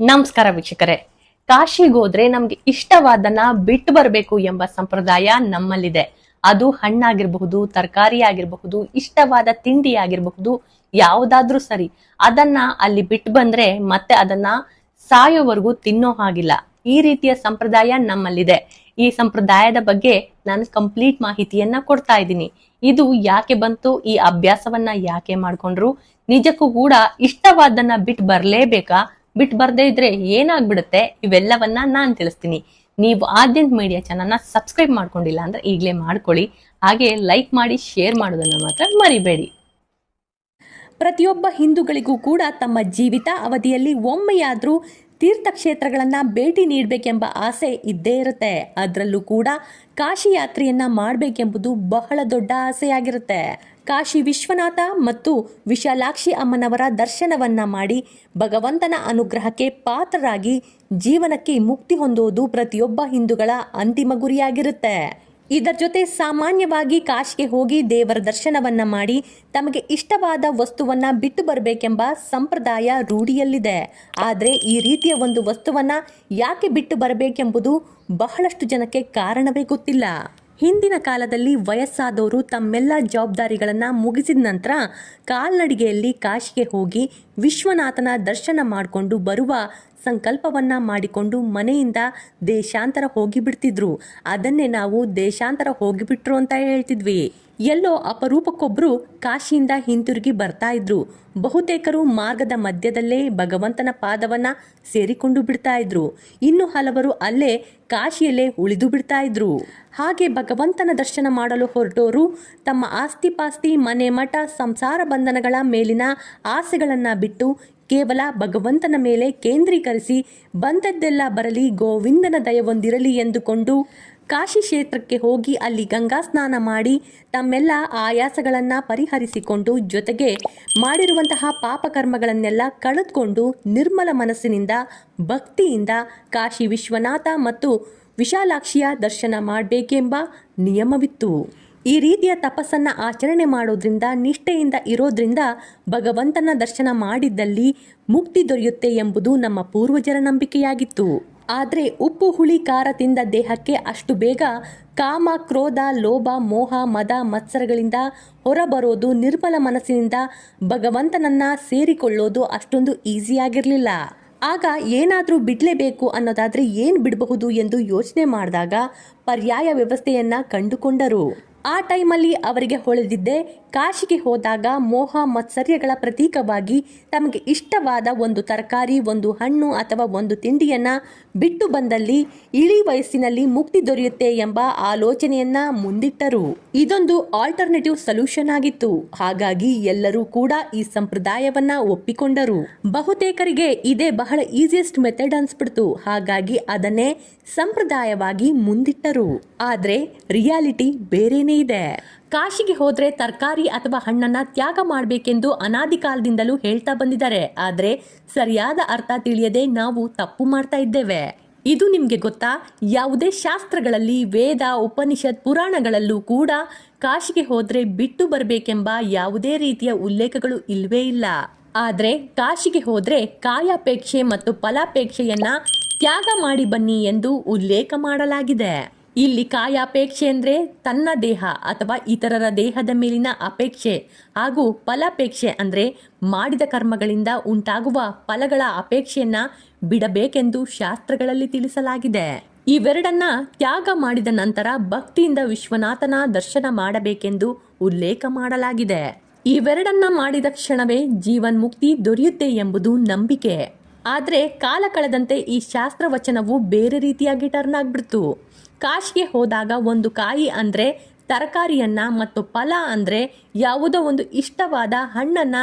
ನಮಸ್ಕಾರ ವೀಕ್ಷಕರೇ. ಕಾಶಿಗೋದ್ರೆ ನಮ್ಗೆ ಇಷ್ಟವಾದನ್ನ ಬಿಟ್ಟು ಬರಬೇಕು ಎಂಬ ಸಂಪ್ರದಾಯ ನಮ್ಮಲ್ಲಿದೆ. ಅದು ಹಣ್ಣಾಗಿರ್ಬಹುದು, ತರಕಾರಿ ಆಗಿರಬಹುದು, ಇಷ್ಟವಾದ ತಿಂಡಿ ಆಗಿರಬಹುದು, ಯಾವುದಾದ್ರೂ ಸರಿ, ಅದನ್ನ ಅಲ್ಲಿ ಬಿಟ್ಟು ಬಂದ್ರೆ ಮತ್ತೆ ಅದನ್ನ ಸಾಯೋವರೆಗೂ ತಿನ್ನೋ ಹಾಗಿಲ್ಲ. ಈ ರೀತಿಯ ಸಂಪ್ರದಾಯ ನಮ್ಮಲ್ಲಿದೆ. ಈ ಸಂಪ್ರದಾಯದ ಬಗ್ಗೆ ನಾನು ಕಂಪ್ಲೀಟ್ ಮಾಹಿತಿಯನ್ನ ಕೊಡ್ತಾ ಇದ್ದೀನಿ. ಇದು ಯಾಕೆ ಬಂತು, ಈ ಅಭ್ಯಾಸವನ್ನ ಯಾಕೆ ಮಾಡ್ಕೊಂಡ್ರು, ನಿಜಕ್ಕೂ ಕೂಡ ಇಷ್ಟವಾದನ್ನ ಬಿಟ್ಟು ಬರ್ಲೇಬೇಕಾ, ಬಿಟ್ಟು ಬರ್ದೇ ಇದ್ರೆ ಏನಾಗ್ಬಿಡುತ್ತೆ, ಇವೆಲ್ಲವನ್ನ ನಾನ್ ತಿಳಿಸ್ತೀನಿ. ನೀವು ಆದ್ಯಂತ ಮೀಡಿಯಾ ಚಾನಲ್ನ ಸಬ್ಸ್ಕ್ರೈಬ್ ಮಾಡ್ಕೊಂಡಿಲ್ಲ ಅಂದ್ರೆ ಈಗಲೇ ಮಾಡ್ಕೊಳ್ಳಿ. ಹಾಗೆ ಲೈಕ್ ಮಾಡಿ, ಶೇರ್ ಮಾಡೋದನ್ನ ಮಾತ್ರ ಮರಿಬೇಡಿ. ಪ್ರತಿಯೊಬ್ಬ ಹಿಂದೂಗಳಿಗೂ ಕೂಡ ತಮ್ಮ ಜೀವಿತ ಅವಧಿಯಲ್ಲಿ ಒಮ್ಮೆಯಾದ್ರೂ ತೀರ್ಥಕ್ಷೇತ್ರಗಳನ್ನ ಭೇಟಿ ನೀಡಬೇಕೆಂಬ ಆಸೆ ಇದ್ದೇ ಇರುತ್ತೆ. ಅದರಲ್ಲೂ ಕೂಡ ಕಾಶಿ ಯಾತ್ರೆಯನ್ನ ಮಾಡಬೇಕೆಂಬುದು ಬಹಳ ದೊಡ್ಡ ಆಸೆಯಾಗಿರುತ್ತೆ. ಕಾಶಿ ವಿಶ್ವನಾಥ ಮತ್ತು ವಿಶಾಲಾಕ್ಷಿ ಅಮ್ಮನವರ ದರ್ಶನವನ್ನ ಮಾಡಿ ಭಗವಂತನ ಅನುಗ್ರಹಕ್ಕೆ ಪಾತ್ರರಾಗಿ ಜೀವನಕ್ಕೆ ಮುಕ್ತಿ ಹೊಂದೋದು ಪ್ರತಿಯೊಬ್ಬ ಹಿಂದೂಗಳ ಅಂತಿಮ ಗುರಿಯಾಗಿರುತ್ತೆ. ಇದರ ಜೊತೆ ಸಾಮಾನ್ಯವಾಗಿ ಕಾಶಿಗೆ ಹೋಗಿ ದೇವರ ದರ್ಶನವನ್ನ ಮಾಡಿ ತಮಗೆ ಇಷ್ಟವಾದ ವಸ್ತುವನ್ನ ಬಿಟ್ಟು ಬರಬೇಕೆಂಬ ಸಂಪ್ರದಾಯ ರೂಢಿಯಲ್ಲಿದೆ. ಆದರೆ ಈ ರೀತಿಯ ಒಂದು ವಸ್ತುವನ್ನ ಯಾಕೆ ಬಿಟ್ಟು ಬರಬೇಕೆಂಬುದು ಬಹಳಷ್ಟು ಜನಕ್ಕೆ ಕಾರಣವೇ ಗೊತ್ತಿಲ್ಲ. ಹಿಂದಿನ ಕಾಲದಲ್ಲಿ ವಯಸ್ಸಾದವರು ತಮ್ಮೆಲ್ಲ ಜವಾಬ್ದಾರಿಗಳನ್ನು ಮುಗಿಸಿದ ನಂತರ ಕಾಲ್ನಡಿಗೆಯಲ್ಲಿ ಕಾಶಿಗೆ ಹೋಗಿ ವಿಶ್ವನಾಥನ ದರ್ಶನ ಮಾಡಿಕೊಂಡು ಬರುವ ಸಂಕಲ್ಪವನ್ನ ಮಾಡಿಕೊಂಡು ಮನೆಯಿಂದ ದೇಶಾಂತರ ಹೋಗಿಬಿಡ್ತಿದ್ರು. ಅದನ್ನೇ ನಾವು ದೇಶಾಂತರ ಹೋಗಿಬಿಟ್ರು ಅಂತ ಹೇಳ್ತಿದ್ವಿ. ಎಲ್ಲೋ ಅಪರೂಪಕ್ಕೊಬ್ರು ಕಾಶಿಯಿಂದ ಹಿಂತಿರುಗಿ ಬರ್ತಾ ಇದ್ರು. ಬಹುತೇಕರು ಮಾರ್ಗದ ಮಧ್ಯದಲ್ಲೇ ಭಗವಂತನ ಪಾದವನ್ನ ಸೇರಿಕೊಂಡು ಬಿಡ್ತಾ ಇದ್ರು. ಇನ್ನು ಹಲವರು ಅಲ್ಲೇ ಕಾಶಿಯಲ್ಲೇ ಉಳಿದು ಬಿಡ್ತಾ ಇದ್ರು. ಹಾಗೆ ಭಗವಂತನ ದರ್ಶನ ಮಾಡಲು ಹೊರಟೋರು ತಮ್ಮ ಆಸ್ತಿ ಪಾಸ್ತಿ, ಮನೆ ಮಠ, ಸಂಸಾರ ಬಂಧನಗಳ ಮೇಲಿನ ಆಸೆಗಳನ್ನ ಬಿಟ್ಟು ಕೇವಲ ಭಗವಂತನ ಮೇಲೆ ಕೇಂದ್ರೀಕರಿಸಿ ಬಂದದ್ದೆಲ್ಲ ಬರಲಿ, ಗೋವಿಂದನ ದಯವೊಂದಿರಲಿ ಎಂದುಕೊಂಡು ಕಾಶಿ ಕ್ಷೇತ್ರಕ್ಕೆ ಹೋಗಿ ಅಲ್ಲಿ ಗಂಗಾ ಸ್ನಾನ ಮಾಡಿ ತಮ್ಮೆಲ್ಲ ಆಯಾಸಗಳನ್ನು ಪರಿಹರಿಸಿಕೊಂಡು ಜೊತೆಗೆ ಮಾಡಿರುವಂತಹ ಪಾಪಕರ್ಮಗಳನ್ನೆಲ್ಲ ಕಳೆದುಕೊಂಡು ನಿರ್ಮಲ ಮನಸ್ಸಿನಿಂದ ಭಕ್ತಿಯಿಂದ ಕಾಶಿ ವಿಶ್ವನಾಥ ಮತ್ತು ವಿಶಾಲಾಕ್ಷಿಯ ದರ್ಶನ ಮಾಡಬೇಕೆಂಬ ನಿಯಮವಿತ್ತು. ಈ ರೀತಿಯ ತಪಸ್ಸನ್ನ ಆಚರಣೆ ಮಾಡೋದ್ರಿಂದ, ನಿಷ್ಠೆಯಿಂದ ಇರೋದ್ರಿಂದ ಭಗವಂತನ ದರ್ಶನ ಮಾಡಿದ್ದಲ್ಲಿ ಮುಕ್ತಿ ದೊರೆಯುತ್ತೆ ಎಂಬುದು ನಮ್ಮ ಪೂರ್ವಜರ ನಂಬಿಕೆಯಾಗಿತ್ತು. ಆದರೆ ಉಪ್ಪು ಹುಳಿ ಖಾರ ತಿಂದ ದೇಹಕ್ಕೆ ಅಷ್ಟು ಬೇಗ ಕಾಮ, ಕ್ರೋಧ, ಲೋಭ, ಮೋಹ, ಮದ, ಮತ್ಸರಗಳಿಂದ ಹೊರಬರೋದು, ನಿರ್ಮಲ ಮನಸ್ಸಿನಿಂದ ಭಗವಂತನನ್ನ ಸೇರಿಕೊಳ್ಳೋದು ಅಷ್ಟೊಂದು ಈಸಿಯಾಗಿರಲಿಲ್ಲ. ಆಗ ಏನಾದರೂ ಬಿಡಲೇಬೇಕು ಅನ್ನೋದಾದರೆ ಏನು ಬಿಡಬಹುದು ಎಂದು ಯೋಚನೆ ಮಾಡಿದಾಗ ಪರ್ಯಾಯ ವ್ಯವಸ್ಥೆಯನ್ನ ಕಂಡುಕೊಂಡರು. ಆ ಟೈಮಲ್ಲಿ ಅವರಿಗೆ ಹೊಳೆದಿದ್ದೆ, ಕಾಶಿಗೆ ಹೋದಾಗ ಮೋಹ ಮತ್ಸರ್ಯಗಳ ಪ್ರತೀಕವಾಗಿ ತಮಗೆ ಇಷ್ಟವಾದ ಒಂದು ತರಕಾರಿ, ಒಂದು ಹಣ್ಣು ಅಥವಾ ಒಂದು ತಿಂಡಿಯನ್ನ ಬಿಟ್ಟು ಬಂದಲ್ಲಿ ಇಳಿ ವಯಸ್ಸಿನಲ್ಲಿ ಮುಕ್ತಿ ದೊರೆಯುತ್ತೆ ಎಂಬ ಆಲೋಚನೆಯನ್ನ ಮುಂದಿಟ್ಟರು. ಇದೊಂದು ಆಲ್ಟರ್ನೇಟಿವ್ ಸೊಲ್ಯೂಷನ್ ಆಗಿತ್ತು. ಹಾಗಾಗಿ ಎಲ್ಲರೂ ಕೂಡ ಈ ಸಂಪ್ರದಾಯವನ್ನ ಒಪ್ಪಿಕೊಂಡರು. ಬಹುತೇಕರಿಗೆ ಇದೇ ಬಹಳ ಈಸಿಯೆಸ್ಟ್ ಮೆಥಡ್ ಅನ್ಸ್ಬಿಡ್ತು. ಹಾಗಾಗಿ ಅದನ್ನೇ ಸಂಪ್ರದಾಯವಾಗಿ ಮುಂದಿಟ್ಟರು. ಆದ್ರೆ ರಿಯಾಲಿಟಿ ಬೇರೆನೇ ಇದೆ. ಕಾಶಿಗೆ ಹೋದ್ರೆ ತರಕಾರಿ ಅಥವಾ ಹಣ್ಣನ್ನ ತ್ಯಾಗ ಮಾಡಬೇಕೆಂದು ಅನಾದಿ ಕಾಲದಿಂದಲೂ ಹೇಳ್ತಾ ಬಂದಿದ್ದಾರೆ. ಆದ್ರೆ ಸರಿಯಾದ ಅರ್ಥ ತಿಳಿಯದೆ ನಾವು ತಪ್ಪು ಮಾಡ್ತಾ ಇದ್ದೇವೆ. ಇದು ನಿಮ್ಗೆ ಗೊತ್ತಾ? ಯಾವುದೇ ಶಾಸ್ತ್ರಗಳಲ್ಲಿ, ವೇದ, ಉಪನಿಷತ್, ಪುರಾಣಗಳಲ್ಲೂ ಕೂಡ ಕಾಶಿಗೆ ಹೋದ್ರೆ ಬಿಟ್ಟು ಬರಬೇಕೆಂಬ ಯಾವುದೇ ರೀತಿಯ ಉಲ್ಲೇಖಗಳು ಇಲ್ವೇ ಇಲ್ಲ. ಆದ್ರೆ ಕಾಶಿಗೆ ಹೋದ್ರೆ ಕಾಯಾಪೇಕ್ಷೆ ಮತ್ತು ಫಲಾಪೇಕ್ಷೆಯನ್ನ ತ್ಯಾಗ ಮಾಡಿ ಬನ್ನಿ ಎಂದು ಉಲ್ಲೇಖ ಮಾಡಲಾಗಿದೆ. ಇಲ್ಲಿ ಕಾಯಾಪೇಕ್ಷೆ ಅಂದ್ರೆ ತನ್ನ ದೇಹ ಅಥವಾ ಇತರರ ದೇಹದ ಮೇಲಿನ ಅಪೇಕ್ಷೆ, ಹಾಗೂ ಫಲಾಪೇಕ್ಷೆ ಅಂದ್ರೆ ಮಾಡಿದ ಕರ್ಮಗಳಿಂದ ಉಂಟಾಗುವ ಫಲಗಳ ಅಪೇಕ್ಷೆಯನ್ನ ಬಿಡಬೇಕೆಂದು ಶಾಸ್ತ್ರಗಳಲ್ಲಿ ತಿಳಿಸಲಾಗಿದೆ. ಇವೆರಡನ್ನ ತ್ಯಾಗ ಮಾಡಿದ ನಂತರ ಭಕ್ತಿಯಿಂದ ವಿಶ್ವನಾಥನ ದರ್ಶನ ಮಾಡಬೇಕೆಂದು ಉಲ್ಲೇಖ ಮಾಡಲಾಗಿದೆ. ಇವೆರಡನ್ನ ಮಾಡಿದ ಕ್ಷಣವೇ ಜೀವನ್ಮುಕ್ತಿ ದೊರೆಯುತ್ತೆ ಎಂಬುದು ನಂಬಿಕೆ. ಆದರೆ ಕಾಲ ಕಳೆದಂತೆ ಈ ಶಾಸ್ತ್ರ ವಚನವು ಬೇರೆ ರೀತಿಯಾಗಿ ಟರ್ನ್ ಆಗ್ಬಿಡ್ತು. ಕಾಶಿಗೆ ಹೋದಾಗ ಒಂದು ಕಾಯಿ ಅಂದ್ರೆ ತರಕಾರಿಯನ್ನ ಮತ್ತು ಫಲ ಅಂದ್ರೆ ಯಾವುದೋ ಒಂದು ಇಷ್ಟವಾದ ಹಣ್ಣನ್ನ,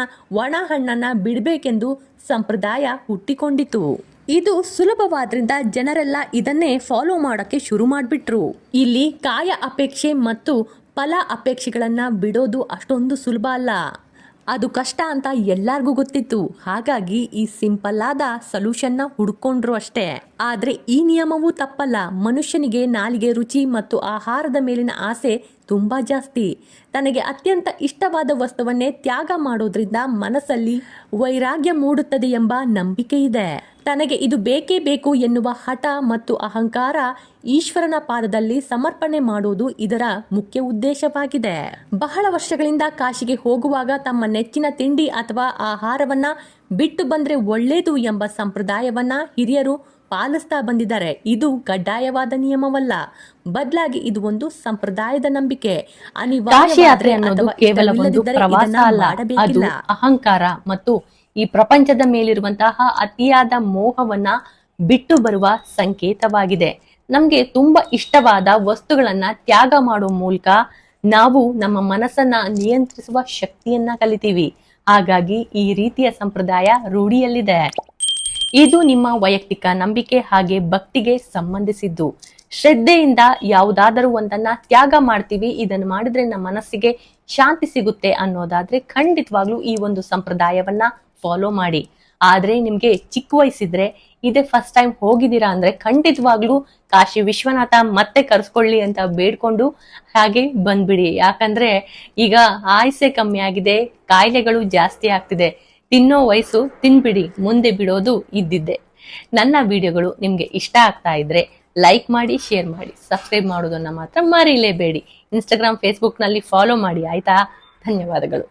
ಒಣ ಹಣ್ಣನ್ನ ಬಿಡಬೇಕೆಂದು ಸಂಪ್ರದಾಯ ಹುಟ್ಟಿಕೊಂಡಿತು. ಇದು ಸುಲಭವಾದ್ರಿಂದ ಜನರೆಲ್ಲ ಇದನ್ನೇ ಫಾಲೋ ಮಾಡೋಕ್ಕೆ ಶುರು ಮಾಡಿಬಿಟ್ರು. ಇಲ್ಲಿ ಕಾಯ ಅಪೇಕ್ಷೆ ಮತ್ತು ಫಲ ಅಪೇಕ್ಷೆಗಳನ್ನ ಬಿಡೋದು ಅಷ್ಟೊಂದು ಸುಲಭ ಅಲ್ಲ, ಅದು ಕಷ್ಟ ಅಂತ ಎಲ್ಲರಿಗೂ ಗೊತ್ತಿತ್ತು. ಹಾಗಾಗಿ ಈ ಸಿಂಪಲ್ ಆದ ಸೊಲ್ಯೂಷನ್ನ ಹುಡ್ಕೊಂಡ್ರು ಅಷ್ಟೇ. ಆದ್ರೆ ಈ ನಿಯಮವೂ ತಪ್ಪಲ್ಲ. ಮನುಷ್ಯನಿಗೆ ನಾಲಿಗೆ ರುಚಿ ಮತ್ತು ಆಹಾರದ ಮೇಲಿನ ಆಸೆ ತುಂಬಾ ಜಾಸ್ತಿ. ತನಗೆ ಅತ್ಯಂತ ಇಷ್ಟವಾದ ವಸ್ತುವನ್ನೇ ತ್ಯಾಗ ಮಾಡೋದ್ರಿಂದ ಮನಸ್ಸಲ್ಲಿ ವೈರಾಗ್ಯ ಮೂಡುತ್ತದೆ ಎಂಬ ನಂಬಿಕೆ ಇದೆ. ತನಗೆ ಇದು ಬೇಕೇ ಬೇಕು ಎನ್ನುವ ಹಠ ಮತ್ತು ಅಹಂಕಾರ ಈಶ್ವರನ ಪಾದದಲ್ಲಿ ಸಮರ್ಪಣೆ ಮಾಡುವುದು ಇದರ ಮುಖ್ಯ ಉದ್ದೇಶವಾಗಿದೆ. ಬಹಳ ವರ್ಷಗಳಿಂದ ಕಾಶಿಗೆ ಹೋಗುವಾಗ ತಮ್ಮ ನೆಚ್ಚಿನ ತಿಂಡಿ ಅಥವಾ ಆಹಾರವನ್ನ ಬಿಟ್ಟು ಬಂದ್ರೆ ಒಳ್ಳೇದು ಎಂಬ ಸಂಪ್ರದಾಯವನ್ನ ಹಿರಿಯರು ಪಾಲಿಸ್ತಾ ಬಂದಿದ್ದಾರೆ. ಇದು ಕಡ್ಡಾಯವಾದ ನಿಯಮವಲ್ಲ, ಬದಲಾಗಿ ಇದು ಒಂದು ಸಂಪ್ರದಾಯದ ನಂಬಿಕೆ. ಕಾಶಿ ಯಾತ್ರೆ ಅನ್ನೋದು ಕೇವಲ ಒಂದು ಪ್ರವಾಸ ಅಲ್ಲ, ಅದು ಅಹಂಕಾರ ಮತ್ತು ಈ ಪ್ರಪಂಚದ ಮೇಲಿರುವಂತಹ ಅತಿಯಾದ ಮೋಹವನ್ನ ಬಿಟ್ಟು ಬರುವ ಸಂಕೇತವಾಗಿದೆ. ನಮ್ಗೆ ತುಂಬಾ ಇಷ್ಟವಾದ ವಸ್ತುಗಳನ್ನ ತ್ಯಾಗ ಮಾಡುವ ಮೂಲಕ ನಾವು ನಮ್ಮ ಮನಸ್ಸನ್ನ ನಿಯಂತ್ರಿಸುವ ಶಕ್ತಿಯನ್ನ ಕಲಿತೀವಿ. ಹಾಗಾಗಿ ಈ ರೀತಿಯ ಸಂಪ್ರದಾಯ ರೂಢಿಯಲ್ಲಿದೆ. ಇದು ನಿಮ್ಮ ವೈಯಕ್ತಿಕ ನಂಬಿಕೆ ಹಾಗೆ ಭಕ್ತಿಗೆ ಸಂಬಂಧಿಸಿದ್ದು. ಶ್ರದ್ಧೆಯಿಂದ ಯಾವುದಾದರೂ ಒಂದನ್ನ ತ್ಯಾಗ ಮಾಡ್ತೀವಿ, ಇದನ್ನು ಮಾಡಿದ್ರೆ ನಮ್ಮ ಮನಸ್ಸಿಗೆ ಶಾಂತಿ ಸಿಗುತ್ತೆ ಅನ್ನೋದಾದ್ರೆ ಖಂಡಿತವಾಗ್ಲೂ ಈ ಒಂದು ಸಂಪ್ರದಾಯವನ್ನ ಫಾಲೋ ಮಾಡಿ. ಆದ್ರೆ ನಿಮ್ಗೆ ಚಿಕ್ಕ ವಯಸ್ಸಿದ್ರೆ, ಇದೇ ಫಸ್ಟ್ ಟೈಮ್ ಹೋಗಿದ್ದೀರಾ ಅಂದ್ರೆ ಖಂಡಿತವಾಗ್ಲೂ ಕಾಶಿ ವಿಶ್ವನಾಥ ಮತ್ತೆ ಕರ್ಸ್ಕೊಳ್ಳಿ ಅಂತ ಬೇಡ್ಕೊಂಡು ಹಾಗೆ ಬಂದ್ಬಿಡಿ. ಯಾಕಂದ್ರೆ ಈಗ ಆಯುಸ್ಸೆ ಕಮ್ಮಿ ಆಗಿದೆ, ಕಾಯಿಲೆಗಳು ಜಾಸ್ತಿ ಆಗ್ತಿದೆ. ತಿನ್ನೋ ವಯಸ್ಸು ತಿನ್ಬಿಡಿ, ಮುಂದೆ ಬಿಡೋದು ಇದ್ದಿದ್ದೆ. ನನ್ನ ವಿಡಿಯೋಗಳು ನಿಮ್ಗೆ ಇಷ್ಟ ಆಗ್ತಾ ಇದ್ರೆ ಲೈಕ್ ಮಾಡಿ, ಶೇರ್ ಮಾಡಿ, ಸಬ್ಸ್ಕ್ರೈಬ್ ಮಾಡೋದನ್ನ ಮಾತ್ರ ಮರೀಲೇಬೇಡಿ. ಇನ್ಸ್ಟಾಗ್ರಾಮ್, ಫೇಸ್ಬುಕ್ ನಲ್ಲಿ ಫಾಲೋ ಮಾಡಿ ಆಯ್ತಾ? ಧನ್ಯವಾದಗಳು.